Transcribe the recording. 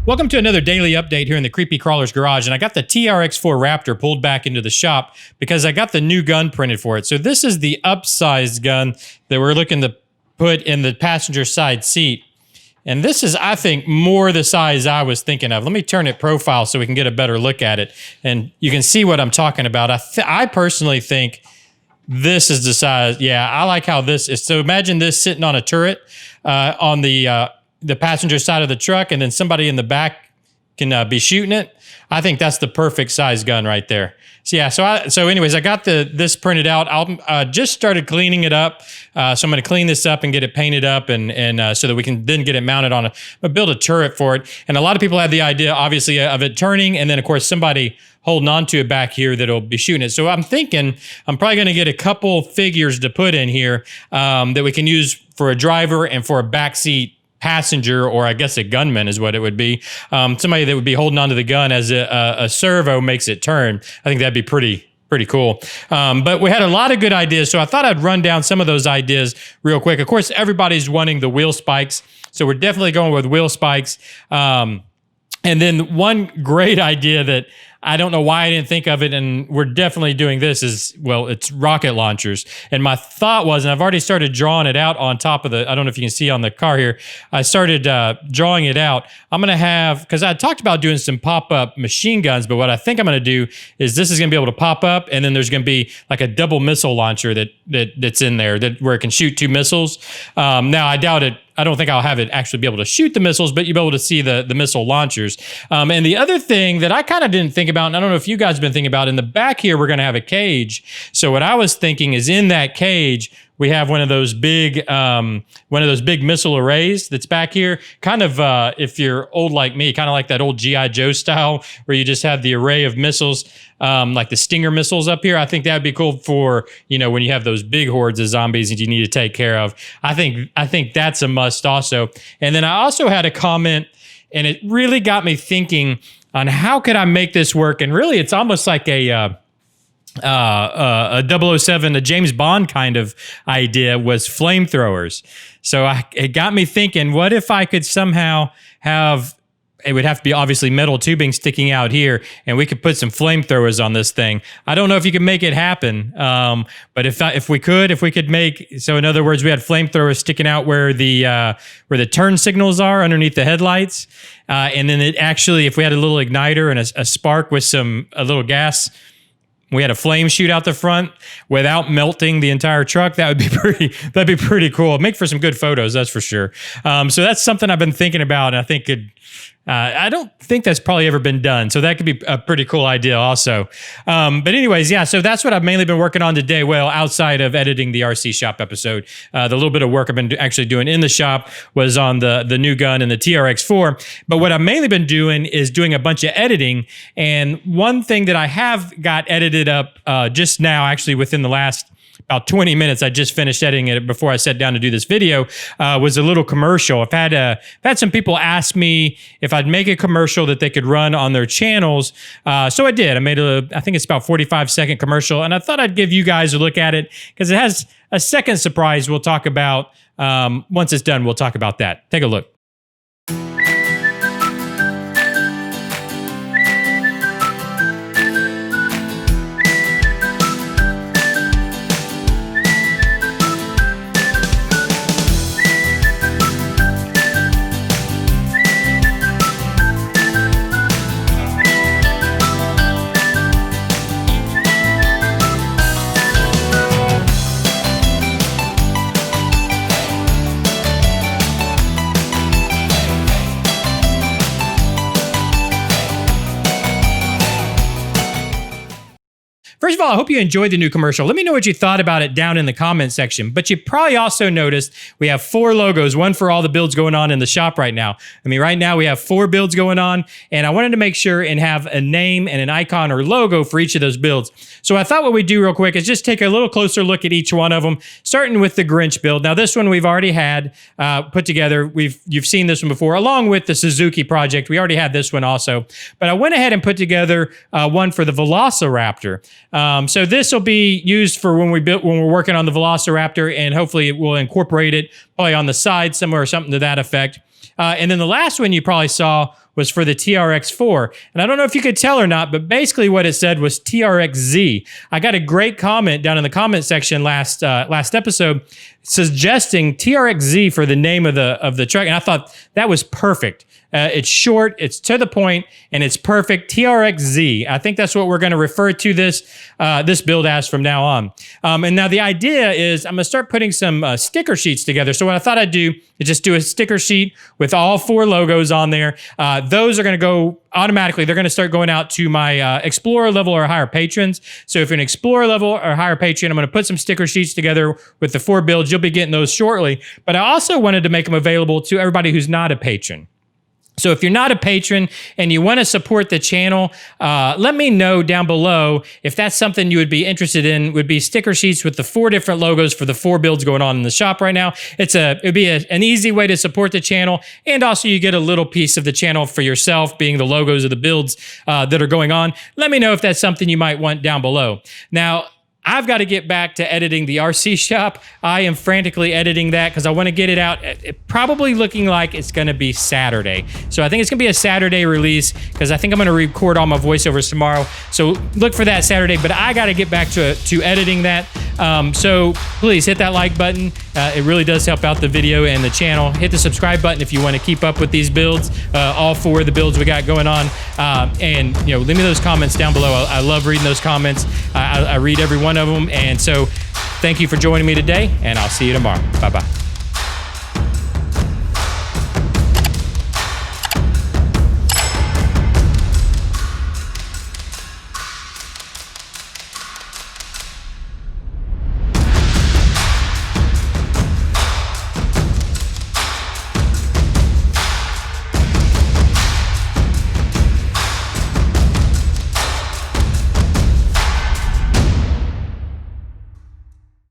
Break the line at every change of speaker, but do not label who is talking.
Welcome to another daily update here in the Creepy Crawler's Garage, and I got the TRX-4 Raptor pulled back into the shop because I got the new gun printed for it. So this is the upsized gun that we're looking to put in the passenger side seat. And this is, I think, more the size I was thinking of. Let me turn it profile so we can get a better look at it, and you can see what I'm talking about. I personally think this is the size. Yeah, I like how this is. So imagine this sitting on a turret on the passenger side of the truck, and then somebody in the back can be shooting it. I think that's the perfect size gun right there. So yeah, so anyways, I got this printed out. I just started cleaning it up. So I'm going to clean this up and get it painted up, and so that we can then get it mounted on build a turret for it. And a lot of people have the idea, obviously, of it turning, and then of course somebody holding on to it back here that'll be shooting it. So I'm thinking I'm probably going to get a couple figures to put in here that we can use for a driver and for a backseat passenger, or I guess a gunman is what it would be. Somebody that would be holding onto the gun as a servo makes it turn. I think that'd be pretty cool. But we had a lot of good ideas, so I thought I'd run down some of those ideas real quick. Of course, everybody's wanting the wheel spikes, so we're definitely going with wheel spikes. And then one great idea that I don't know why I didn't think of it, and we're definitely doing this, is, well, it's rocket launchers. And my thought was, and I've already started drawing it out on top of I don't know if you can see on the car here, I started drawing it out. I'm going to have, because I talked about doing some pop-up machine guns, but what I think I'm going to do is this is going to be able to pop up, and then there's going to be like a double missile launcher that's in there where it can shoot 2 missiles. Now, I doubt it. I don't think I'll have it actually be able to shoot the missiles, but you'll be able to see the missile launchers. And the other thing that I kind of didn't think about, and I don't know if you guys have been thinking about, in the back here, we're going to have a cage. So what I was thinking is in that cage, we have one of those big missile arrays that's back here. Kind of, if you're old like me, kind of like that old G.I. Joe style, where you just have the array of missiles, like the Stinger missiles up here. I think that'd be cool for, when you have those big hordes of zombies that you need to take care of. I think that's a must also. And then I also had a comment, and it really got me thinking on how could I make this work. And really, it's almost like a 007, a James Bond kind of idea, was flamethrowers. So it got me thinking, what if I could somehow have, it would have to be obviously metal tubing sticking out here, and we could put some flamethrowers on this thing. I don't know if you can make it happen, but if we could make, so in other words, we had flamethrowers sticking out where the turn signals are underneath the headlights, and then it actually, if we had a little igniter and a spark with a little gas, we had a flame shoot out the front without melting the entire truck, that'd be pretty cool. Make for some good photos, that's for sure. So that's something I've been thinking about, and I think I don't think that's probably ever been done. So that could be a pretty cool idea also. But anyways, yeah, so that's what I've mainly been working on today. Well, outside of editing the RC Shop episode, the little bit of work I've been actually doing in the shop was on the new gun and the TRX-4. But what I've mainly been doing is doing a bunch of editing. And one thing that I have got edited up just now, actually within the last about 20 minutes, I just finished editing it before I sat down to do this video, was a little commercial. I've had some people ask me if I'd make a commercial that they could run on their channels. So I did. I made I think it's about 45-second commercial, and I thought I'd give you guys a look at it because it has a second surprise we'll talk about. Once it's done, we'll talk about that. Take a look. First of all, I hope you enjoyed the new commercial. Let me know what you thought about it down in the comment section. But you probably also noticed we have 4 logos, one for all the builds going on in the shop right now. I mean, right now we have 4 builds going on, and I wanted to make sure and have a name and an icon or logo for each of those builds. So I thought what we'd do real quick is just take a little closer look at each one of them, starting with the Grinch build. Now, this one we've already had put together. You've seen this one before, along with the Suzuki project. We already had this one also. But I went ahead and put together one for the Velociraptor. So this will be used for when we're working on the Velociraptor, and hopefully it will incorporate it probably on the side somewhere or something to that effect. And then the last one you probably saw was for the TRX-4. And I don't know if you could tell or not, but basically what it said was TRX-Z. I got a great comment down in the comment section last episode suggesting TRX-Z for the name of the truck, and I thought that was perfect. It's short, it's to the point, and it's perfect. TRX-Z. I think that's what we're going to refer to this build as from now on. And now the idea is I'm going to start putting some sticker sheets together. So what I thought I'd do is just do a sticker sheet with all 4 logos on there. Those are going to go automatically. They're going to start going out to my Explorer level or higher patrons. So if you're an Explorer level or higher patron, I'm going to put some sticker sheets together with the 4 builds. You'll be getting those shortly. But I also wanted to make them available to everybody who's not a patron. So if you're not a patron and you want to support the channel, let me know down below if that's something you would be interested in. Would be sticker sheets with the 4 different logos for the 4 builds going on in the shop right now. It'd be an easy way to support the channel, and also you get a little piece of the channel for yourself, being the logos of the builds that are going on. Let me know if that's something you might want down below. Now, I've got to get back to editing the RC shop. I am frantically editing that because I want to get it out. Probably looking like it's going to be Saturday. So I think it's going to be a Saturday release because I think I'm going to record all my voiceovers tomorrow. So look for that Saturday, but I got to get back to editing that. So please hit that like button. It really does help out the video and the channel. Hit the subscribe button if you want to keep up with these builds, all 4 of the builds we got going on. And leave me those comments down below. I love reading those comments. I read every one of them. And so thank you for joining me today, and I'll see you tomorrow. Bye-bye.